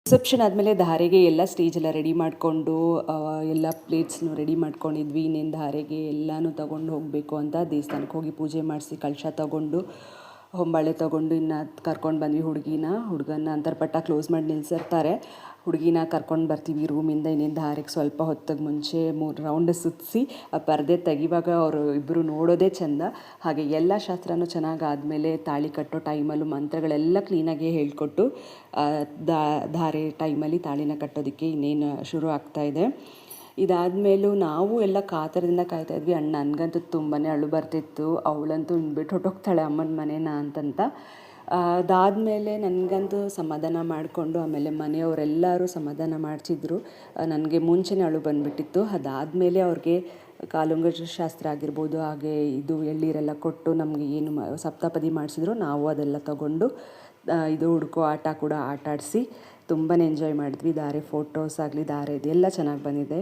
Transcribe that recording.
Reception ಆದಮೇಲೆ ಧಾರೆಗೆ ಎಲ್ಲ ಸ್ಟೇಜೆಲ್ಲ ready ಮಾಡಿಕೊಂಡು ಎಲ್ಲ ಪ್ಲೇಟ್ಸ್ನು ರೆಡಿ ಮಾಡ್ಕೊಂಡಿದ್ವಿ. ಇನ್ನೇನು ಧಾರೆಗೆ ಎಲ್ಲನೂ ತೊಗೊಂಡು ಹೋಗಬೇಕು ಅಂತ ದೇವಸ್ಥಾನಕ್ಕೆ ಹೋಗಿ ಪೂಜೆ ಮಾಡಿಸಿ ಕಳಶ ತೊಗೊಂಡು ಹೊಂಬಾಳೆ ತೊಗೊಂಡು ಇನ್ನು ಕರ್ಕೊಂಡು ಬಂದ್ವಿ ಹುಡುಗನ ಅಂತರ್ಪಟ್ಟ ಕ್ಲೋಸ್ ಮಾಡಿ ನಿಲ್ಲಿಸಿರ್ತಾರೆ. ಹುಡುಗಿನ ಕರ್ಕೊಂಡು ಬರ್ತೀವಿ ರೂಮಿಂದ. ಇನ್ನೇನು ಧಾರೆಗೆ ಸ್ವಲ್ಪ ಹೊತ್ತಿಗೆ ಮುಂಚೆ 3 ರೌಂಡ್ ಸುತ್ತಿಸಿ ಆ ಪರದೆ ತೆಗಿವಾಗ ಅವರು ಇಬ್ಬರು ನೋಡೋದೇ ಚೆಂದ. ಹಾಗೆ ಎಲ್ಲ ಶಾಸ್ತ್ರನೂ ಚೆನ್ನಾಗಿ ಆದಮೇಲೆ ತಾಳಿ ಕಟ್ಟೋ ಟೈಮಲ್ಲೂ ಮಂತ್ರಗಳೆಲ್ಲ ಕ್ಲೀನಾಗಿ ಹೇಳಿಕೊಟ್ಟು ಧಾರೆ ಟೈಮಲ್ಲಿ ತಾಳಿನ ಕಟ್ಟೋದಕ್ಕೆ ಇನ್ನೇನು ಶುರು ಆಗ್ತಾಯಿದೆ. ಇದಾದಮೇಲೂ ನಾವು ಎಲ್ಲ ಕಾತರದಿಂದ ಕಾಯ್ತಾಯಿದ್ವಿ. ನನಗಂತೂ ತುಂಬಾ ಅಳು ಬರ್ತಿತ್ತು. ಅವಳಂತೂ ಬಿಟ್ಟು ಹೊಟ್ಟೋಗ್ತಾಳೆ ಅಮ್ಮನ ಮನೇನ ಅಂತಂತ. ಅದಾದಮೇಲೆ ನನಗಂತೂ ಸಮಾಧಾನ ಮಾಡಿಕೊಂಡು ಆಮೇಲೆ ಮನೆಯವರೆಲ್ಲರೂ ಸಮಾಧಾನ ಮಾಡಿಸಿದ್ರು. ನನಗೆ ಮುಂಚೆನೇ ಅಳು ಬಂದುಬಿಟ್ಟಿತ್ತು. ಅದಾದಮೇಲೆ ಅವ್ರಿಗೆ ಕಾಲುಂಗುರ ಶಾಸ್ತ್ರ ಆಗಿರ್ಬೋದು, ಹಾಗೆ ಇದು ಎಳ್ಳೀರೆಲ್ಲ ಕೊಟ್ಟು ನಮಗೆ ಏನು ಸಪ್ತಪದಿ ಮಾಡಿಸಿದ್ರು ನಾವು ಅದೆಲ್ಲ ತಗೊಂಡು ಇದು ಹುಡುಕೋ ಆಟ ಕೂಡ ಆಟ ಆಡಿಸಿ ತುಂಬಾ ಎಂಜಾಯ್ ಮಾಡಿದ್ವಿ. ಧಾರೆ ಫೋಟೋಸ್ ಆಗಲಿ ಧಾರೆ ಇದೆಲ್ಲ ಚೆನ್ನಾಗಿ ಬಂದಿದೆ.